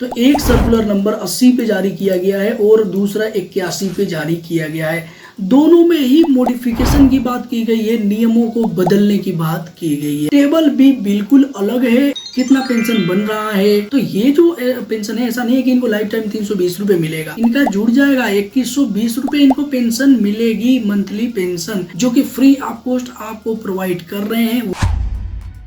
तो एक circular number 80 पे जारी किया गया है और दूसरा 81 पे जारी किया गया है। दोनों में ही मॉडिफिकेशन की बात की गई है, नियमों को बदलने की बात की गई है। टेबल भी बिल्कुल अलग है, कितना पेंशन बन रहा है। तो ये जो पेंशन है, ऐसा नहीं है कि इनको लाइफ टाइम 320 रुपए मिलेगा, इनका जुड़ जाएगा 2120 रुपए इनको पेंशन मिलेगी, मंथली पेंशन, जो कि फ्री ऑफ कॉस्ट आपको प्रोवाइड कर रहे हैं।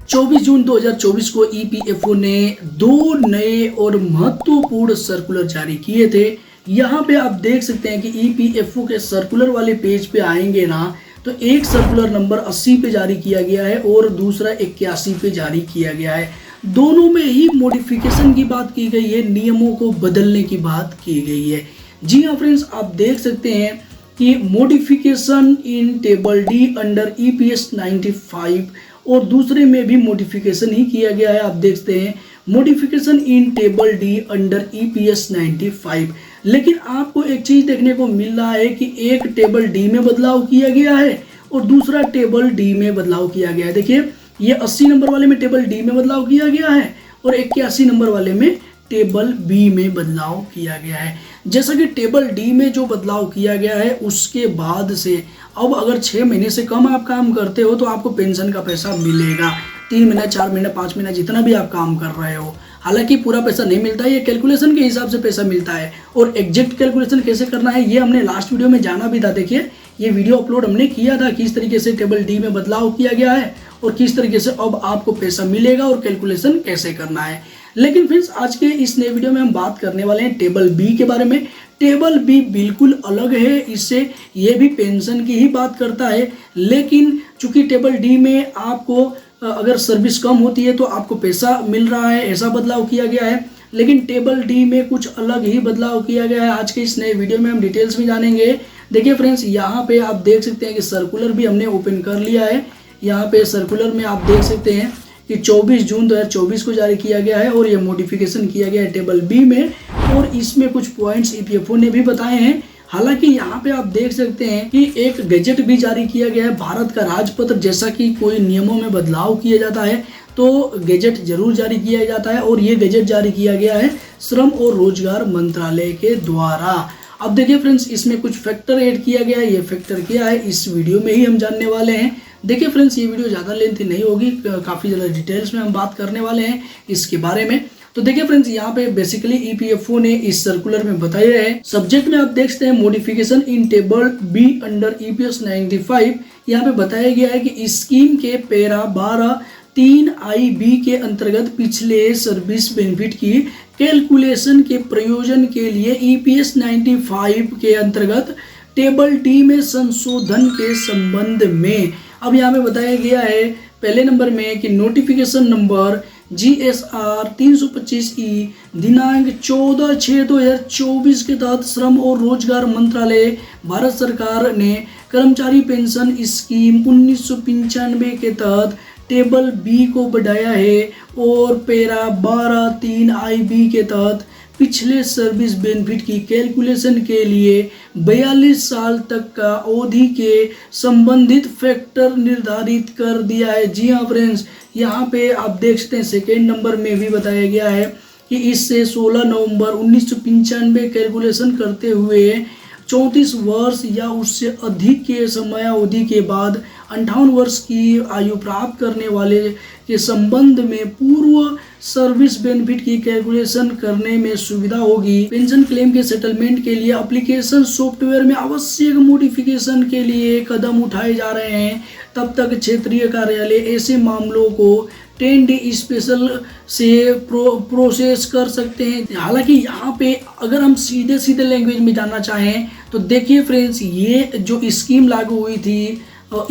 24 जून 2024 को ईपीएफओ ने 2 नए और महत्वपूर्ण सर्कुलर जारी किए थे। यहाँ पे आप देख सकते हैं कि ईपीएफओ के सर्कुलर वाले पेज पे आएंगे ना, तो एक सर्कुलर नंबर 80 पे जारी किया गया है और दूसरा 81 पे जारी किया गया है। दोनों में ही मॉडिफिकेशन की बात की गई है, नियमों को बदलने की बात की गई है। जी हाँ फ्रेंड्स, आप देख सकते हैं कि modification in table D under EPS 95 और दूसरे में भी मॉडिफिकेशन ही किया गया है। आप देखते हैं modification in table D under EPS 95। लेकिन आपको एक चीज देखने को मिल रहा है कि एक टेबल डी में बदलाव किया गया है और दूसरा टेबल डी में बदलाव किया गया है। देखिए, ये 80 नंबर वाले में टेबल डी में बदलाव किया गया है और 81 नंबर वाले में टेबल बी में बदलाव किया गया है। जैसा कि टेबल डी में जो बदलाव किया गया है, उसके बाद से अब अगर 6 महीने से कम आप काम करते हो तो आपको पेंशन का पैसा मिलेगा। 3 महीना, 4 महीना, 5 महीना, जितना भी आप काम कर रहे हो। हालांकि पूरा पैसा नहीं मिलता है, ये कैलकुलेशन के हिसाब से पैसा मिलता है। और एग्जैक्ट कैलकुलेशन कैसे करना है ये हमने लास्ट वीडियो में जाना भी था। देखिए, ये वीडियो अपलोड हमने किया था, किस तरीके से टेबल डी में बदलाव किया गया है और किस तरीके से अब आपको पैसा मिलेगा और कैलकुलेशन कैसे करना है। लेकिन फ्रेंड्स, आज के इस नए वीडियो में हम बात करने वाले हैं टेबल बी के बारे में। टेबल बी बिल्कुल अलग है, इससे ये भी पेंशन की ही बात करता है। लेकिन चूंकि टेबल डी में आपको अगर सर्विस कम होती है तो आपको पैसा मिल रहा है, ऐसा बदलाव किया गया है। लेकिन टेबल डी में कुछ अलग ही बदलाव किया गया है। आज के इस नए वीडियो में हम डिटेल्स में जानेंगे। देखिए फ्रेंड्स, यहाँ पे आप देख सकते हैं कि सर्कुलर भी हमने ओपन कर लिया है। यहाँ पे सर्कुलर में आप देख सकते हैं कि 24 जून 2024 को जारी किया गया है और ये मॉडिफिकेशन किया गया है टेबल बी में। और इसमें कुछ पॉइंट्स ईपीएफओ ने भी बताए हैं। हालांकि यहाँ पे आप देख सकते हैं कि एक गैजेट भी जारी किया गया है, भारत का राजपत्र। जैसा कि कोई नियमों में बदलाव किया जाता है तो गैजेट जरूर जारी किया जाता है और ये गैजेट जारी किया गया है श्रम और रोजगार मंत्रालय के द्वारा। अब देखिए फ्रेंड्स, इसमें कुछ फैक्टर ऐड किया गया है। ये फैक्टर क्या है इस वीडियो में ही हम जानने वाले हैं। देखिए फ्रेंड्स, ये वीडियो ज़्यादा लेंथी नहीं होगी, काफ़ी ज़्यादा डिटेल्स में हम बात करने वाले हैं इसके बारे में। तो देखिए फ्रेंड्स, यहाँ पे बेसिकली ईपीएफओ ने इस सर्कुलर में बताया है। सब्जेक्ट में आप देख सकते हैं modification in table be under EPS 95। यहाँ पे बताया गया है कि स्कीम के पैरा 12(3)(I)(B) के अंतर्गत पिछले सर्विस बेनिफिट की कैलकुलेशन के प्रयोजन के लिए ईपीएस 95 के अंतर्गत टेबल डी में संशोधन के संबंध में अब यहाँ पे बताया गया है पहले नंबर में कि नोटिफिकेशन नंबर GSR 325E दिनांक 14/6/2024 के तहत श्रम और रोजगार मंत्रालय भारत सरकार ने कर्मचारी पेंशन स्कीम 1995 के तहत टेबल बी को बढ़ाया है और पैरा 12(3)(I)(B) के तहत पिछले सर्विस बेनिफिट की कैलकुलेशन के लिए 42 साल तक का अवधि के संबंधित फैक्टर निर्धारित कर दिया है। जी हाँ फ्रेंड्स, यहाँ पे आप देख सकते हैं सेकेंड नंबर में भी बताया गया है कि इससे 16 नवंबर 1995 कैलकुलेशन करते हुए 34 वर्ष या उससे अधिक के समयावधि के बाद 58 वर्ष की आयु प्राप्त करने वाले के संबंध में पूर्व सर्विस बेनिफिट की कैलकुलेशन करने में सुविधा होगी। पेंशन क्लेम के सेटलमेंट के लिए एप्लीकेशन सॉफ्टवेयर में आवश्यक मॉडिफिकेशन के लिए कदम उठाए जा रहे हैं। तब तक क्षेत्रीय कार्यालय ऐसे मामलों को 10 डे स्पेशल से प्रोसेस कर सकते हैं। हालांकि यहाँ पे अगर हम सीधे सीधे लैंग्वेज में जानना चाहें तो देखिए फ्रेंड्स, ये जो स्कीम लागू हुई थी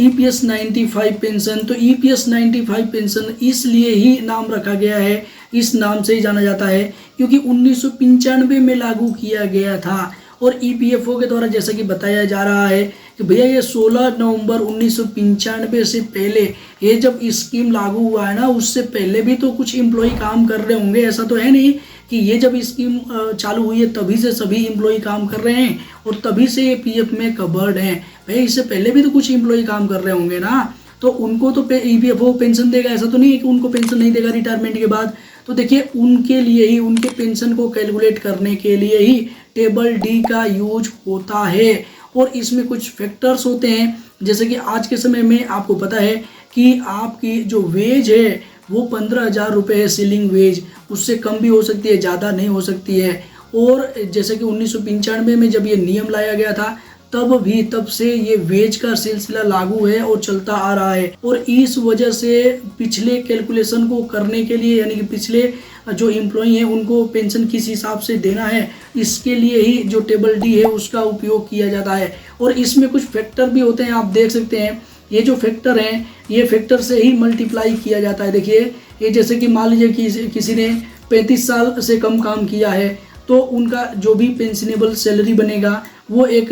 ईपीएस 95 पेंशन, तो ईपीएस 95 पेंशन इसलिए ही नाम रखा गया है, इस नाम से ही जाना जाता है क्योंकि 1995 में लागू किया गया था। और ईपीएफओ के द्वारा जैसा कि बताया जा रहा है कि भैया ये 16 नवंबर 1995 से पहले ये जब स्कीम लागू हुआ है ना, उससे पहले भी तो कुछ एम्प्लॉय काम कर रहे होंगे। ऐसा तो है नहीं कि ये जब स्कीम चालू हुई है तभी से सभी एम्प्लॉय काम कर रहे हैं और तभी से ये पीएफ में कवर्ड हैं। भाई इससे पहले भी तो कुछ एम्प्लॉय काम कर रहे होंगे ना, तो उनको तो ईपीएफओ पेंशन देगा। ऐसा तो नहीं है कि उनको पेंशन नहीं देगा रिटायरमेंट के बाद। तो देखिए उनके लिए ही, उनके पेंशन को कैलकुलेट करने के लिए ही टेबल डी का यूज होता है। और इसमें कुछ फैक्टर्स होते हैं, जैसे कि आज के समय में आपको पता है कि आपकी जो वेज है वो 15,000 रुपये है सीलिंग वेज, उससे कम भी हो सकती है, ज़्यादा नहीं हो सकती है। और जैसे कि 1995 में जब ये नियम लाया गया था तब से ये वेज का सिलसिला लागू है और चलता आ रहा है। और इस वजह से पिछले कैलकुलेशन को करने के लिए, यानी कि पिछले जो एम्प्लॉई हैं उनको पेंशन किस हिसाब से देना है, इसके लिए ही जो टेबल डी है उसका उपयोग किया जाता है। और इसमें कुछ फैक्टर भी होते हैं, आप देख सकते हैं ये जो फैक्टर हैं ये फैक्टर से ही मल्टीप्लाई किया जाता है। देखिए ये जैसे कि मान लीजिए कि किसी ने 35 साल से कम काम किया है तो उनका जो भी पेंशनेबल सैलरी बनेगा वो एक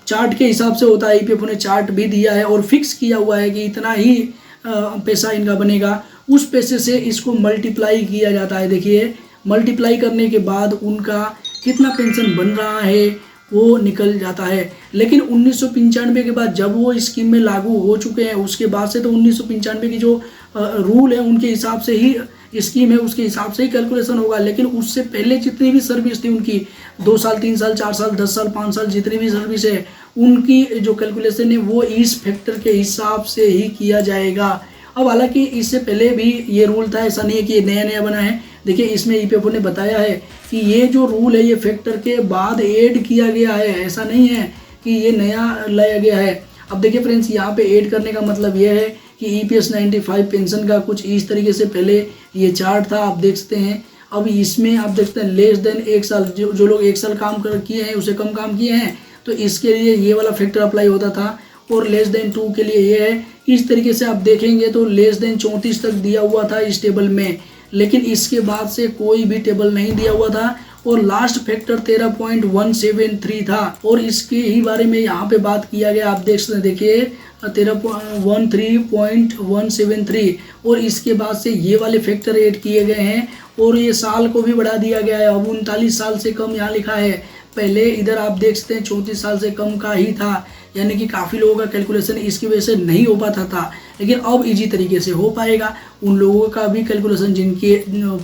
चार्ट के हिसाब से होता है। ईपीएफओ ने चार्ट भी दिया है और फिक्स किया हुआ है कि इतना ही पैसा इनका बनेगा, उस पैसे से इसको मल्टीप्लाई किया जाता है। देखिए मल्टीप्लाई करने के बाद उनका कितना पेंशन बन रहा है वो निकल जाता है। लेकिन 1995 के बाद जब वो स्कीम में लागू हो चुके हैं उसके बाद से तो 1995 की जो रूल है उनके हिसाब से ही स्कीम है, उसके हिसाब से ही कैलकुलेशन होगा। लेकिन उससे पहले जितनी भी सर्विस थी उनकी 2 साल 3 साल 4 साल 10 साल 5 साल जितनी भी सर्विस है उनकी जो कैलकुलेशन है वो इस फैक्टर के हिसाब से ही किया जाएगा। अब हालांकि इससे पहले भी ये रूल था, ऐसा नहीं है कि ये नया नया बना है। देखिए इसमें ईपीएफओ ने बताया है कि ये जो रूल है ये फैक्टर के बाद ऐड किया गया है, ऐसा नहीं है कि ये नया लाया गया है। अब देखिए फ्रेंड्स यहाँ पे ऐड करने का मतलब ये है कि ईपीएस 95 पेंशन का कुछ इस तरीके से पहले ये चार्ट था, आप देख सकते हैं। अब इसमें आप देखते हैं लेस देन 1 साल, जो लोग 1 साल काम किए हैं उससे कम काम किए हैं तो इसके लिए ये वाला फैक्टर अप्लाई होता था, और लेस देन 2 के लिए ये है। इस तरीके से आप देखेंगे तो लेस देन 34 तक दिया हुआ था इस टेबल में, लेकिन इसके बाद से कोई भी टेबल नहीं दिया हुआ था। और लास्ट फैक्टर 13.173 था और इसके ही बारे में यहाँ पे बात किया गया, आप देख सकते हैं। देखिए 13.173 और इसके बाद से ये वाले फैक्टर ऐड किए गए हैं और ये साल को भी बढ़ा दिया गया है। अब 39 साल से कम यहाँ लिखा है, पहले इधर आप देख सकते हैं 34 साल से कम का ही था, यानी कि काफ़ी लोगों का कैलकुलेशन इसकी वजह से नहीं हो पाता था, लेकिन अब इजी तरीके से हो पाएगा उन लोगों का भी कैलकुलेशन जिनकी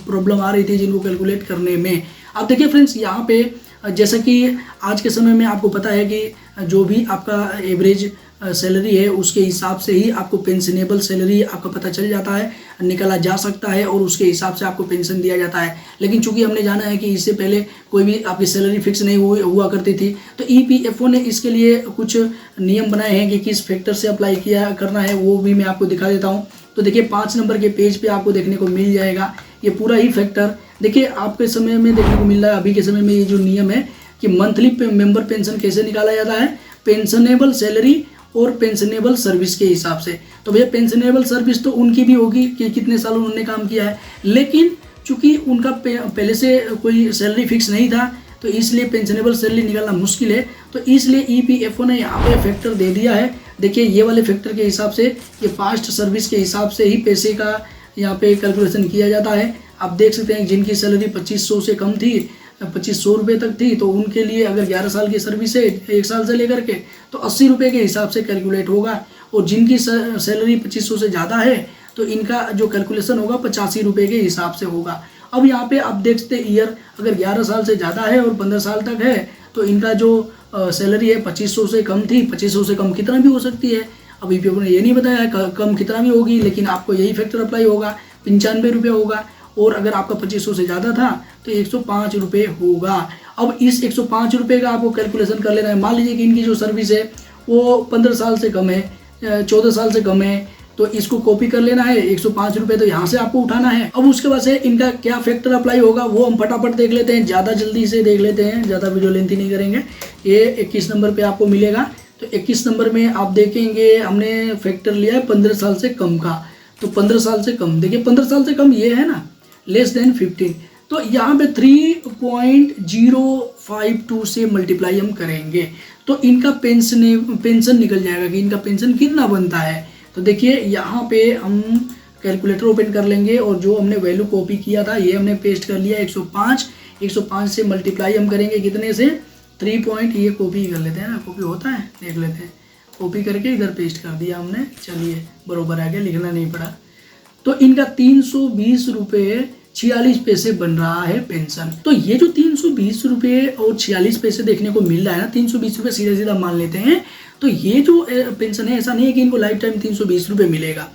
प्रॉब्लम आ रही थी जिनको कैलकुलेट करने में। अब देखिए फ्रेंड्स यहाँ पे जैसा कि आज के समय में आपको पता है कि जो भी आपका एवरेज सैलरी है उसके हिसाब से ही आपको पेंशनेबल सैलरी आपका पता चल जाता है, निकाला जा सकता है और उसके हिसाब से आपको पेंशन दिया जाता है। लेकिन चूंकि हमने जाना है कि इससे पहले कोई भी आपकी सैलरी फिक्स नहीं हुआ करती थी, तो ईपीएफओ ने इसके लिए कुछ नियम बनाए हैं कि किस फैक्टर से अप्लाई करना है, वो भी मैं आपको दिखा देता हूँ। तो देखिए 5 नंबर के पेज पे आपको देखने को मिल जाएगा ये पूरा ही फैक्टर। देखिए आपके समय में देखने को मिल रहा है, अभी के समय में ये जो नियम है कि मंथली मेंबर पेंशन कैसे निकाला जाता है, पेंशनेबल सैलरी और पेंशनेबल सर्विस के हिसाब से। तो भैया पेंशनेबल सर्विस तो उनकी भी होगी कि कितने साल उन्होंने काम किया है, लेकिन चूंकि उनका पहले से कोई सैलरी फिक्स नहीं था तो इसलिए पेंशनेबल सैलरी निकालना मुश्किल है। तो इसलिए ईपीएफओ ने यहाँ पे फैक्टर दे दिया है। देखिए ये वाले फैक्टर के हिसाब से, ये पास्ट सर्विस के हिसाब से ही पैसे का यहाँ पे कैलकुलेशन किया जाता है। आप देख सकते हैं जिनकी सैलरी 2500 से कम थी, 2500 रुपये तक थी, तो उनके लिए अगर 11 साल की सर्विस है 1 साल से लेकर के तो 80 रुपये के हिसाब से कैलकुलेट होगा। और जिनकी सैलरी 2500 से ज़्यादा है तो इनका जो कैलकुलेशन होगा 85 रुपये के हिसाब से होगा। अब यहाँ पे आप देख सकते ईयर अगर 11 साल से ज़्यादा है और 15 साल तक है तो इनका जो सैलरी है 2500 से कम थी, 2500 से कम कितना भी हो सकती है। अब ईपीएफओ ने ये नहीं बताया कम कितना भी होगी, लेकिन आपको यही फैक्टर अप्लाई होगा, 95 रुपये होगा। और अगर आपका 2500 से ज़्यादा था तो 105 रुपये होगा। अब इस 105 रुपये का आपको कैलकुलेशन कर लेना है। मान लीजिए कि इनकी जो सर्विस है वो 15 साल से कम है, 14 साल से कम है, तो इसको कॉपी कर लेना है। 105 रुपये तो यहाँ से आपको उठाना है। अब उसके बाद से इनका क्या फैक्टर अप्लाई होगा वो हम फटाफट देख लेते हैं, ज़्यादा जल्दी से देख लेते हैं, ज़्यादा वीडियो लेंथी नहीं करेंगे। ये 21 नंबर पे आपको मिलेगा। तो 21 नंबर में आप देखेंगे हमने फैक्टर लिया है 15 साल से कम का। तो 15 साल से कम, देखिए 15 साल से कम ये है ना, लेस देन 15, तो यहाँ पे 3.052 से मल्टीप्लाई हम करेंगे तो इनका पेंशन निकल जाएगा कि इनका पेंशन कितना बनता है। तो देखिए यहाँ पे हम कैलकुलेटर ओपन कर लेंगे और जो हमने वैल्यू कॉपी किया था ये हमने पेस्ट कर लिया 105 से मल्टीप्लाई हम करेंगे कितने से 3 ये कॉपी कर लेते हैं ना, कॉपी होता है देख लेते हैं, कॉपी करके इधर पेस्ट कर दिया हमने। चलिए बरोबर आ गया, लिखना नहीं पड़ा। तो इनका 320 रुपये 46 पैसे बन रहा है पेंशन। तो ये जो 320 रुपये और 46 पैसे देखने को मिल रहा है ना, 320 रुपये सीधा सीधा मान लेते हैं, तो ये जो पेंशन है ऐसा नहीं है कि इनको लाइफ टाइम 320 रुपये मिलेगा।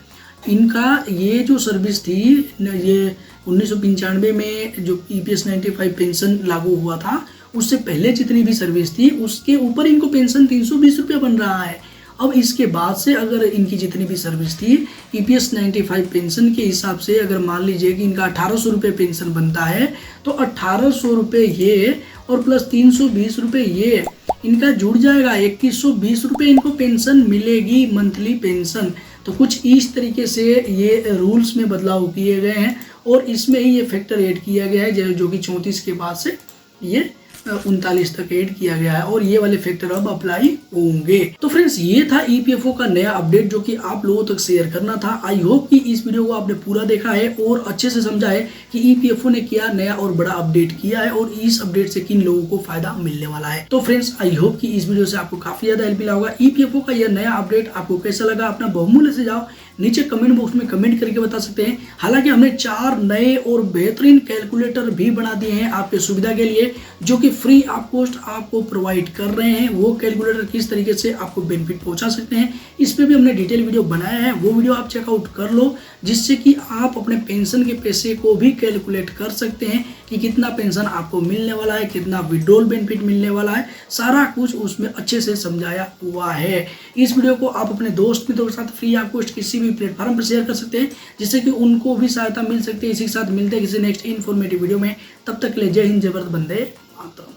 इनका ये जो सर्विस थी, ये 1995 में जो EPS 95 पेंशन लागू हुआ था, उससे पहले जितनी भी सर्विस थी उसके ऊपर इनको पेंशन 320 रुपये बन रहा है। अब इसके बाद से अगर इनकी जितनी भी सर्विस थी EPS 95 पेंशन के हिसाब से अगर मान लीजिए कि इनका 1800 रुपये पेंशन बनता है, तो 1800 रुपये ये और प्लस 320 रुपये ये इनका जुड़ जाएगा, 2120 रुपये इनको पेंशन मिलेगी, मंथली पेंशन। तो कुछ इस तरीके से ये रूल्स में बदलाव किए गए हैं और इसमें ही ये फैक्टर ऐड किया गया है जो कि 34 के बाद से ये 39 तक ऐड किया गया है और ये वाले फैक्टर अब अप्लाई होंगे। तो फ्रेंड्स ये था EPFO का नया अपडेट जो कि आप लोगों तक शेयर करना था। आई होप कि इस वीडियो को आपने पूरा देखा है और अच्छे से समझा है कि EPFO ने क्या नया और बड़ा अपडेट किया है और इस अपडेट से किन लोगों को फायदा मिलने वाला है। तो फ्रेंड्स आई होप कि इस वीडियो से आपको काफी ज्यादा हेल्प मिला होगा। EPFO का यह नया अपडेट आपको कैसा लगा, अपना बहुमूल्य से जाओ नीचे कमेंट बॉक्स में कमेंट करके बता सकते हैं। हालांकि हमने 4 नए और बेहतरीन कैलकुलेटर भी बना दिए हैं आपके सुविधा के लिए, जो कि फ्री ऑफ कॉस्ट आपको प्रोवाइड कर रहे हैं। वो कैलकुलेटर किस तरीके से आपको बेनिफिट पहुंचा सकते हैं इस पे भी हमने डिटेल वीडियो बनाया है, वो वीडियो आप चेकआउट कर लो, जिससे कि आप अपने पेंशन के पैसे को भी कैलकुलेट कर सकते हैं कि कितना पेंशन आपको मिलने वाला है, कितना विड्रॉल बेनिफिट मिलने वाला है, सारा कुछ उसमें अच्छे से समझाया हुआ है। इस वीडियो को आप अपने दोस्त मित्रों के साथ फ्री ऑफ कॉस्ट किसी भी प्लेटफॉर्म पर शेयर कर सकते हैं, जिससे कि उनको भी सहायता मिल सकती है। इसी के साथ मिलते हैं किसी नेक्स्ट इन्फॉर्मेटिव वीडियो में, तब तक के लिए जय हिंद, जय भारत, वंदे मातरम।